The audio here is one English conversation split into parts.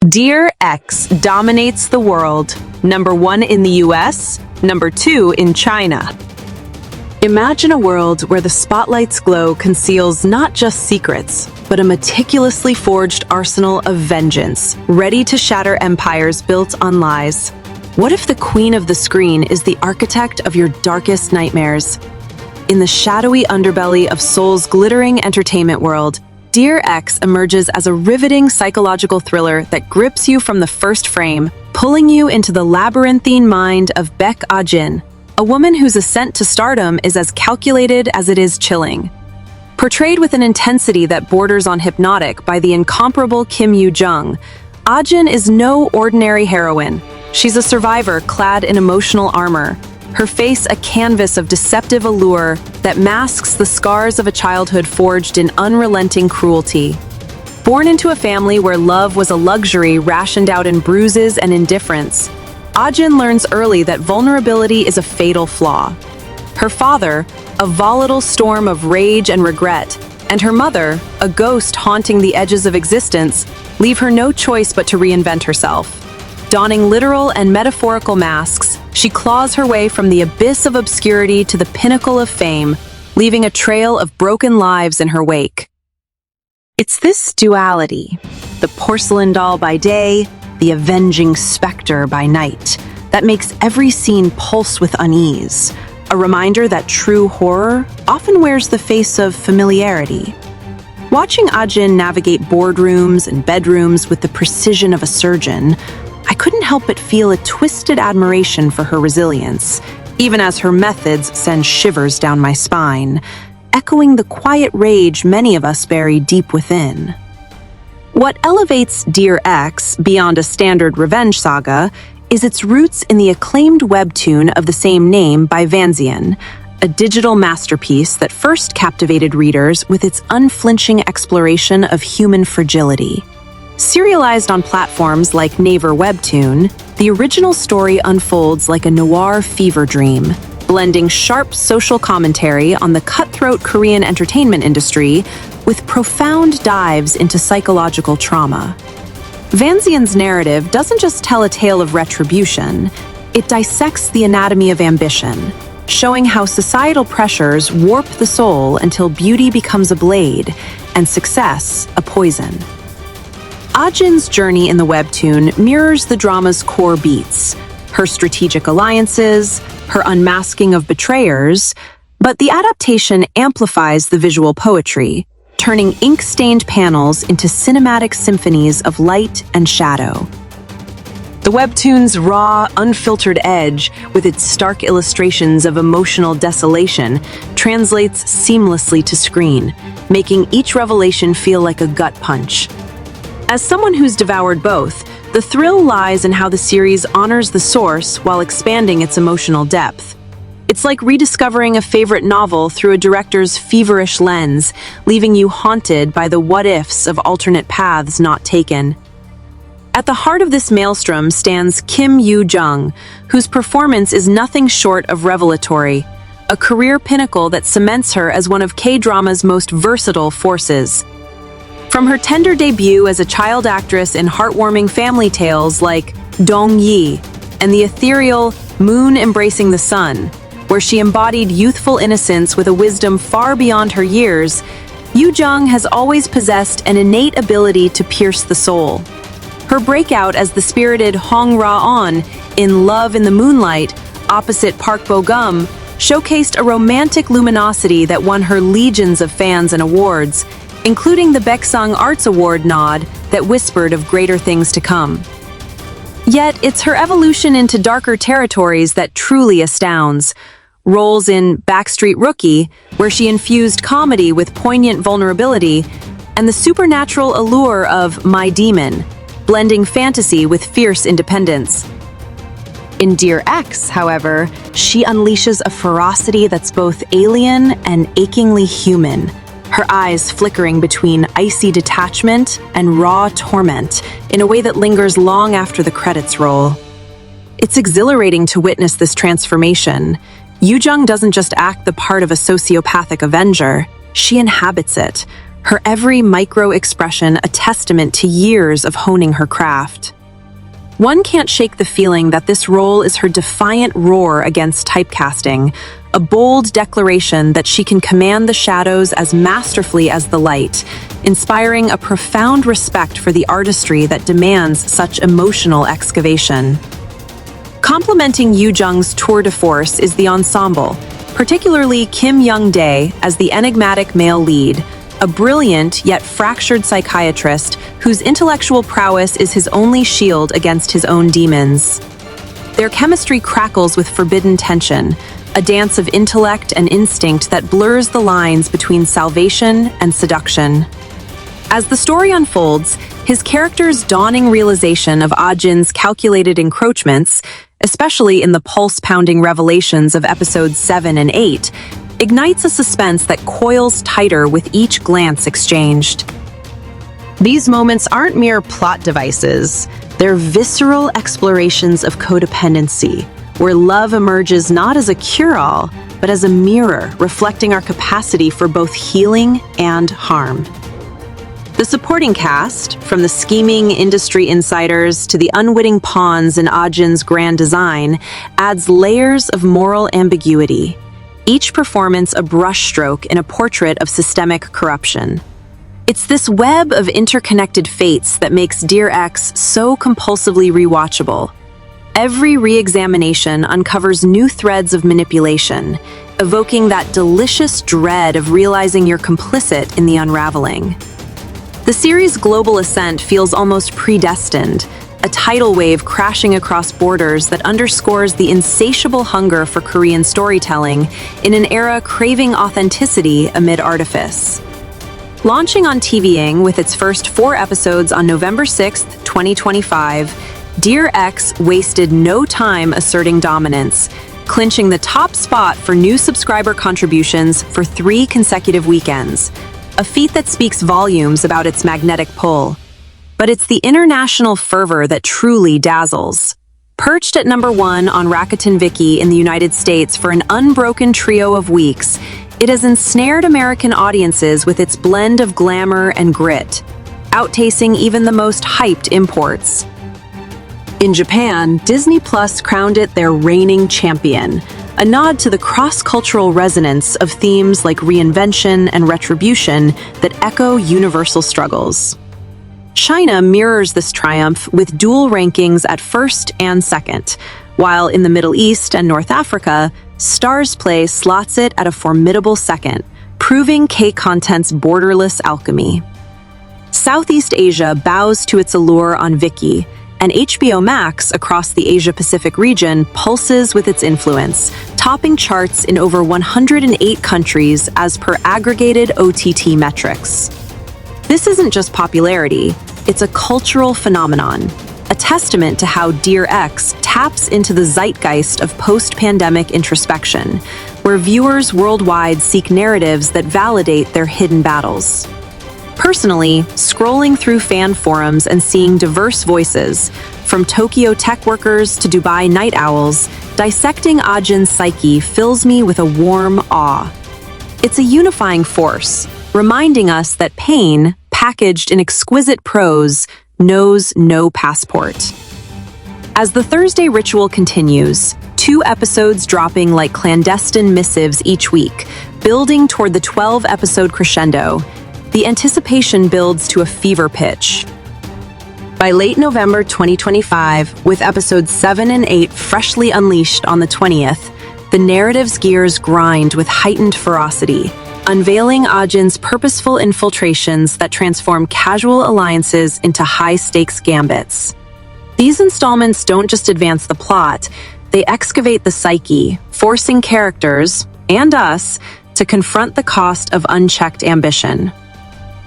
Dear X dominates the world. Number 1 in the US, number 2 in China. Imagine a world where the spotlight's glow conceals not just secrets, but a meticulously forged arsenal of vengeance, ready to shatter empires built on lies. What if the queen of the screen is the architect of your darkest nightmares? In the shadowy underbelly of Seoul's glittering entertainment world, Dear X emerges as a riveting psychological thriller that grips you from the first frame, pulling you into the labyrinthine mind of Baek Ah-jin, a woman whose ascent to stardom is as calculated as it is chilling. Portrayed with an intensity that borders on hypnotic by the incomparable Kim Yoo-jung, Ah-jin is no ordinary heroine. She's a survivor clad in emotional armor, her face a canvas of deceptive allure that masks the scars of a childhood forged in unrelenting cruelty. Born into a family where love was a luxury rationed out in bruises and indifference, Ah-jin learns early that vulnerability is a fatal flaw. Her father, a volatile storm of rage and regret, and her mother, a ghost haunting the edges of existence, leave her no choice but to reinvent herself. Donning literal and metaphorical masks, she claws her way from the abyss of obscurity to the pinnacle of fame, leaving a trail of broken lives in her wake. It's this duality, the porcelain doll by day, the avenging specter by night, that makes every scene pulse with unease, a reminder that true horror often wears the face of familiarity. Watching Ah-jin navigate boardrooms and bedrooms with the precision of a surgeon, I couldn't help but feel a twisted admiration for her resilience, even as her methods send shivers down my spine, echoing the quiet rage many of us bury deep within. What elevates Dear X beyond a standard revenge saga is its roots in the acclaimed webtoon of the same name by Vanzian, a digital masterpiece that first captivated readers with its unflinching exploration of human fragility. Serialized on platforms like Naver Webtoon, the original story unfolds like a noir fever dream, blending sharp social commentary on the cutthroat Korean entertainment industry with profound dives into psychological trauma. Vanzian's narrative doesn't just tell a tale of retribution, it dissects the anatomy of ambition, showing how societal pressures warp the soul until beauty becomes a blade and success a poison. Ah-jin's journey in the webtoon mirrors the drama's core beats, her strategic alliances, her unmasking of betrayers, but the adaptation amplifies the visual poetry, turning ink-stained panels into cinematic symphonies of light and shadow. The webtoon's raw, unfiltered edge, with its stark illustrations of emotional desolation, translates seamlessly to screen, making each revelation feel like a gut punch. As someone who's devoured both, the thrill lies in how the series honors the source while expanding its emotional depth. It's like rediscovering a favorite novel through a director's feverish lens, leaving you haunted by the what-ifs of alternate paths not taken. At the heart of this maelstrom stands Kim Yoo-jung, whose performance is nothing short of revelatory, a career pinnacle that cements her as one of K-drama's most versatile forces. From her tender debut as a child actress in heartwarming family tales like Dong Yi and the ethereal Moon Embracing the Sun, where she embodied youthful innocence with a wisdom far beyond her years, Yoo-jung has always possessed an innate ability to pierce the soul. Her breakout as the spirited Hong Ra-on in Love in the Moonlight, opposite Park Bo-gum, showcased a romantic luminosity that won her legions of fans and awards, including the Baeksang Arts Award nod that whispered of greater things to come. Yet, it's her evolution into darker territories that truly astounds. Roles in Backstreet Rookie, where she infused comedy with poignant vulnerability, and the supernatural allure of My Demon, blending fantasy with fierce independence. In Dear X, however, she unleashes a ferocity that's both alien and achingly human, her eyes flickering between icy detachment and raw torment in a way that lingers long after the credits roll. It's exhilarating to witness this transformation. Yoo-jung doesn't just act the part of a sociopathic avenger, she inhabits it, her every micro-expression a testament to years of honing her craft. One can't shake the feeling that this role is her defiant roar against typecasting, a bold declaration that she can command the shadows as masterfully as the light, inspiring a profound respect for the artistry that demands such emotional excavation. Complementing Yoo-jung's tour de force is the ensemble, particularly Kim Young-dae as the enigmatic male lead, a brilliant yet fractured psychiatrist whose intellectual prowess is his only shield against his own demons. Their chemistry crackles with forbidden tension, a dance of intellect and instinct that blurs the lines between salvation and seduction. As the story unfolds, his character's dawning realization of Ah-jin's calculated encroachments, especially in the pulse-pounding revelations of episodes 7 and 8, ignites a suspense that coils tighter with each glance exchanged. These moments aren't mere plot devices, they're visceral explorations of codependency, where love emerges not as a cure-all, but as a mirror reflecting our capacity for both healing and harm. The supporting cast, from the scheming industry insiders to the unwitting pawns in Ah-jin's grand design, adds layers of moral ambiguity, each performance a brushstroke in a portrait of systemic corruption. It's this web of interconnected fates that makes Dear Ex so compulsively rewatchable. Every re-examination uncovers new threads of manipulation, evoking that delicious dread of realizing you're complicit in the unraveling. The series' global ascent feels almost predestined, a tidal wave crashing across borders that underscores the insatiable hunger for Korean storytelling in an era craving authenticity amid artifice. Launching on TVing with its first 4 episodes on November 6, 2025, Dear Ex wasted no time asserting dominance, clinching the top spot for new subscriber contributions for 3 consecutive weekends, a feat that speaks volumes about its magnetic pull. But it's the international fervor that truly dazzles. Perched at number 1 on Rakuten Viki in the United States for an unbroken trio of weeks, it has ensnared American audiences with its blend of glamour and grit, outtasting even the most hyped imports. In Japan, Disney Plus crowned it their reigning champion, a nod to the cross-cultural resonance of themes like reinvention and retribution that echo universal struggles. China mirrors this triumph with dual rankings at first and second, while in the Middle East and North Africa, Stars Play slots it at a formidable second, proving K-content's borderless alchemy. Southeast Asia bows to its allure on Viki, and HBO Max across the Asia-Pacific region pulses with its influence, topping charts in over 108 countries as per aggregated OTT metrics. This isn't just popularity, it's a cultural phenomenon, a testament to how Dear Ex taps into the zeitgeist of post-pandemic introspection, where viewers worldwide seek narratives that validate their hidden battles. Personally, scrolling through fan forums and seeing diverse voices, from Tokyo tech workers to Dubai night owls, dissecting Ah-jin's psyche fills me with a warm awe. It's a unifying force, reminding us that pain, packaged in exquisite prose, knows no passport. As the Thursday ritual continues, 2 episodes dropping like clandestine missives each week, building toward the 12-episode crescendo, the anticipation builds to a fever pitch. By late November 2025, with episodes 7 and 8 freshly unleashed on the 20th, the narrative's gears grind with heightened ferocity, unveiling Ah-jin's purposeful infiltrations that transform casual alliances into high-stakes gambits. These installments don't just advance the plot, they excavate the psyche, forcing characters, and us, to confront the cost of unchecked ambition.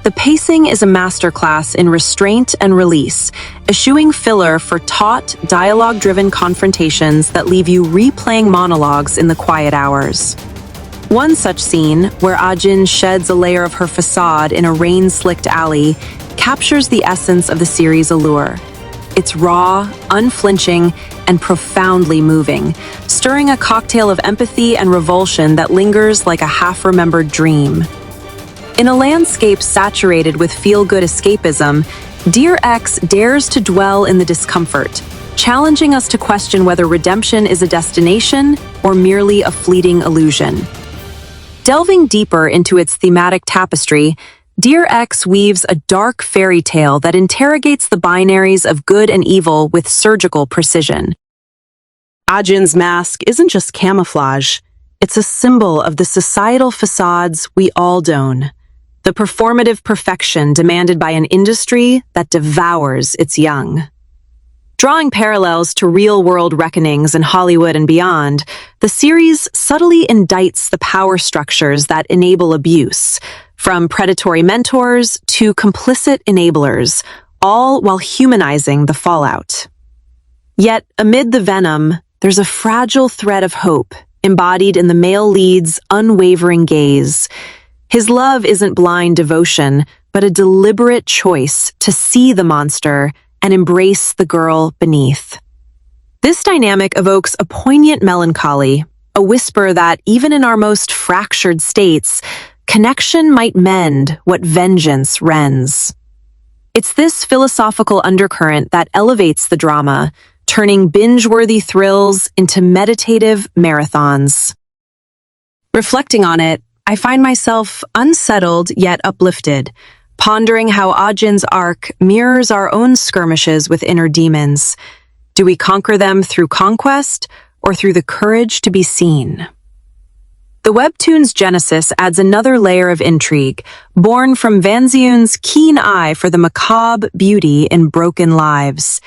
The pacing is a masterclass in restraint and release, eschewing filler for taut, dialogue-driven confrontations that leave you replaying monologues in the quiet hours. One such scene, where Ah-jin sheds a layer of her facade in a rain-slicked alley, captures the essence of the series' allure. It's raw, unflinching, and profoundly moving, stirring a cocktail of empathy and revulsion that lingers like a half-remembered dream. In a landscape saturated with feel-good escapism, Dear X dares to dwell in the discomfort, challenging us to question whether redemption is a destination or merely a fleeting illusion. Delving deeper into its thematic tapestry, Dear X weaves a dark fairy tale that interrogates the binaries of good and evil with surgical precision. Ah-jin's mask isn't just camouflage, it's a symbol of the societal facades we all don, the performative perfection demanded by an industry that devours its young. Drawing parallels to real-world reckonings in Hollywood and beyond, the series subtly indicts the power structures that enable abuse, from predatory mentors to complicit enablers, all while humanizing the fallout. Yet, amid the venom, there's a fragile thread of hope, embodied in the male lead's unwavering gaze. His love isn't blind devotion, but a deliberate choice to see the monster and embrace the girl beneath. This dynamic evokes a poignant melancholy, a whisper that, even in our most fractured states, connection might mend what vengeance rends. It's this philosophical undercurrent that elevates the drama, turning binge-worthy thrills into meditative marathons. Reflecting on it, I find myself unsettled yet uplifted, pondering how Ah-jin's arc mirrors our own skirmishes with inner demons. Do we conquer them through conquest or through the courage to be seen? The webtoon's genesis adds another layer of intrigue, born from Van Zion's keen eye for the macabre beauty in broken lives.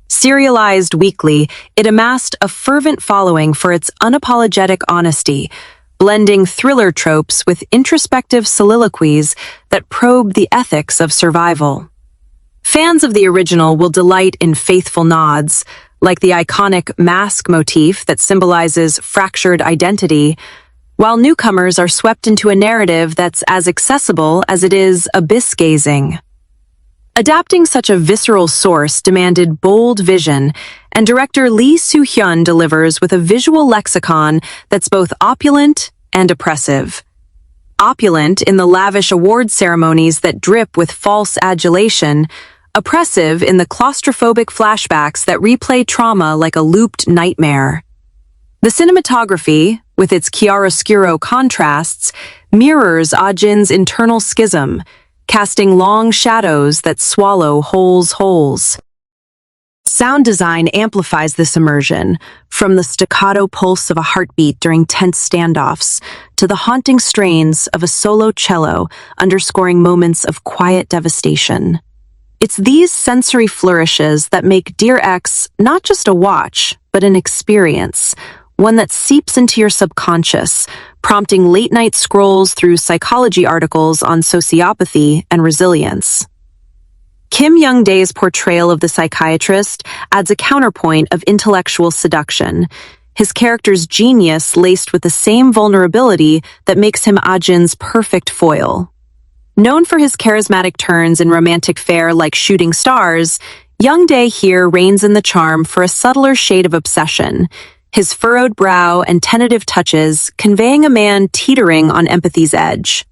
Serialized weekly, it amassed a fervent following for its unapologetic honesty, blending thriller tropes with introspective soliloquies that probe the ethics of survival. Fans of the original will delight in faithful nods, like the iconic mask motif that symbolizes fractured identity, while newcomers are swept into a narrative that's as accessible as it is abyss-gazing. Adapting such a visceral source demanded bold vision, and director Lee Soo-hyun delivers with a visual lexicon that's both opulent and oppressive. Opulent in the lavish award ceremonies that drip with false adulation, oppressive in the claustrophobic flashbacks that replay trauma like a looped nightmare. The cinematography, with its chiaroscuro contrasts, mirrors Ah-jin's internal schism, casting long shadows that swallow holes. Sound design amplifies this immersion, from the staccato pulse of a heartbeat during tense standoffs to the haunting strains of a solo cello underscoring moments of quiet devastation. It's these sensory flourishes that make Dear X not just a watch, but an experience, one that seeps into your subconscious, prompting late-night scrolls through psychology articles on sociopathy and resilience. Kim Young-dae's portrayal of the psychiatrist adds a counterpoint of intellectual seduction, his character's genius laced with the same vulnerability that makes him Ah-jin's perfect foil. Known for his charismatic turns in romantic fare like Shooting Stars, Young-dae here reigns in the charm for a subtler shade of obsession, his furrowed brow and tentative touches conveying a man teetering on empathy's edge.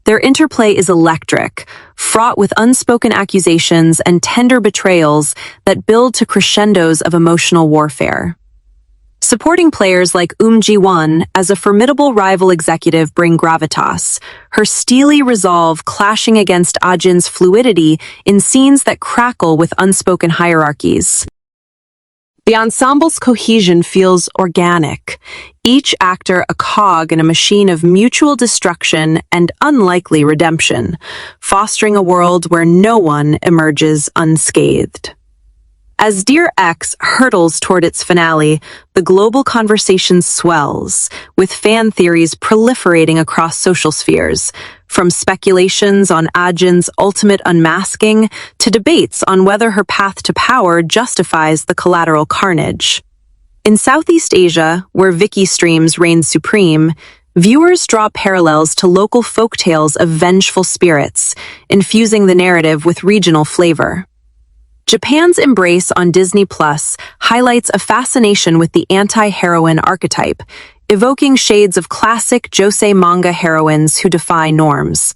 Their interplay is electric, fraught with unspoken accusations and tender betrayals that build to crescendos of emotional warfare. Supporting players like Ji-won as a formidable rival executive bring gravitas, her steely resolve clashing against Ah-jin's fluidity in scenes that crackle with unspoken hierarchies. The ensemble's cohesion feels organic, each actor a cog in a machine of mutual destruction and unlikely redemption, fostering a world where no one emerges unscathed. As Dear X hurtles toward its finale, the global conversation swells, with fan theories proliferating across social spheres, from speculations on Ah-jin's ultimate unmasking to debates on whether her path to power justifies the collateral carnage. In Southeast Asia, where Viki streams reign supreme, viewers draw parallels to local folktales of vengeful spirits, infusing the narrative with regional flavor. Japan's embrace on Disney Plus highlights a fascination with the anti-heroine archetype, evoking shades of classic josei manga heroines who defy norms.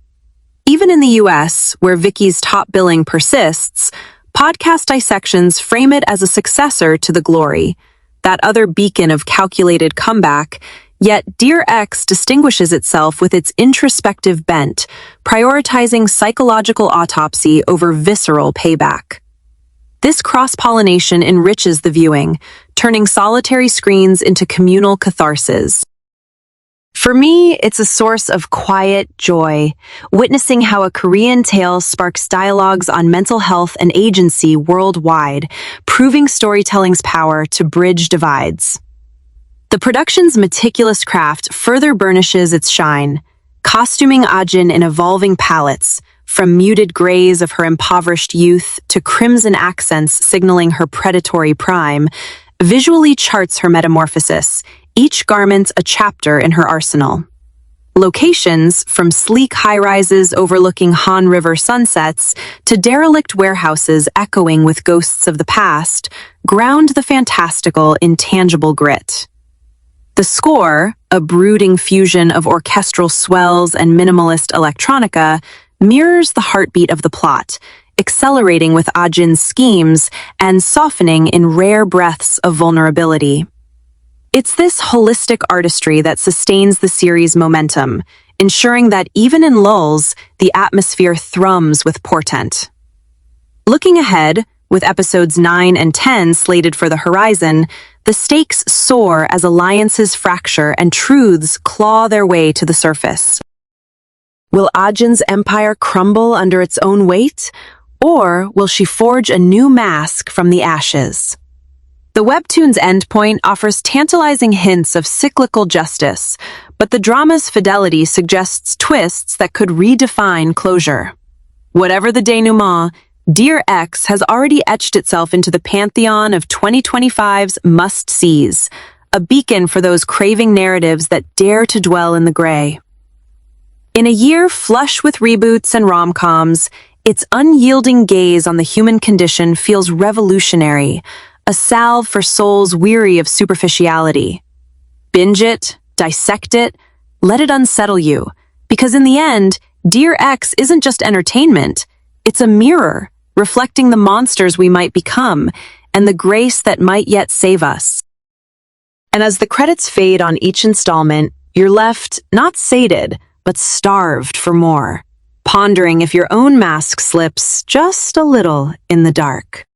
Even in the US, where Vicky's top billing persists, podcast dissections frame it as a successor to The Glory, that other beacon of calculated comeback. Yet Dear X distinguishes itself with its introspective bent, prioritizing psychological autopsy over visceral payback. This cross-pollination enriches the viewing, turning solitary screens into communal catharsis. For me, it's a source of quiet joy, witnessing how a Korean tale sparks dialogues on mental health and agency worldwide, proving storytelling's power to bridge divides. The production's meticulous craft further burnishes its shine, costuming Ah-jin in evolving palettes, from muted grays of her impoverished youth to crimson accents signaling her predatory prime, visually charts her metamorphosis, each garment a chapter in her arsenal. Locations, from sleek high-rises overlooking Han River sunsets to derelict warehouses echoing with ghosts of the past, ground the fantastical in tangible grit. The score, a brooding fusion of orchestral swells and minimalist electronica, mirrors the heartbeat of the plot, accelerating with Ah-jin's schemes and softening in rare breaths of vulnerability. It's this holistic artistry that sustains the series' momentum, ensuring that even in lulls, the atmosphere thrums with portent. Looking ahead, with episodes 9 and 10 slated for the horizon, the stakes soar as alliances fracture and truths claw their way to the surface. Will Ah-jin's empire crumble under its own weight, or will she forge a new mask from the ashes? The webtoon's endpoint offers tantalizing hints of cyclical justice, but the drama's fidelity suggests twists that could redefine closure. Whatever the denouement, Dear X has already etched itself into the pantheon of 2025's must-sees, a beacon for those craving narratives that dare to dwell in the gray. In a year flush with reboots and rom-coms, its unyielding gaze on the human condition feels revolutionary, a salve for souls weary of superficiality. Binge it, dissect it, let it unsettle you, because in the end, Dear X isn't just entertainment, it's a mirror, reflecting the monsters we might become and the grace that might yet save us. And as the credits fade on each installment, you're left not sated, but starved for more, pondering if your own mask slips just a little in the dark.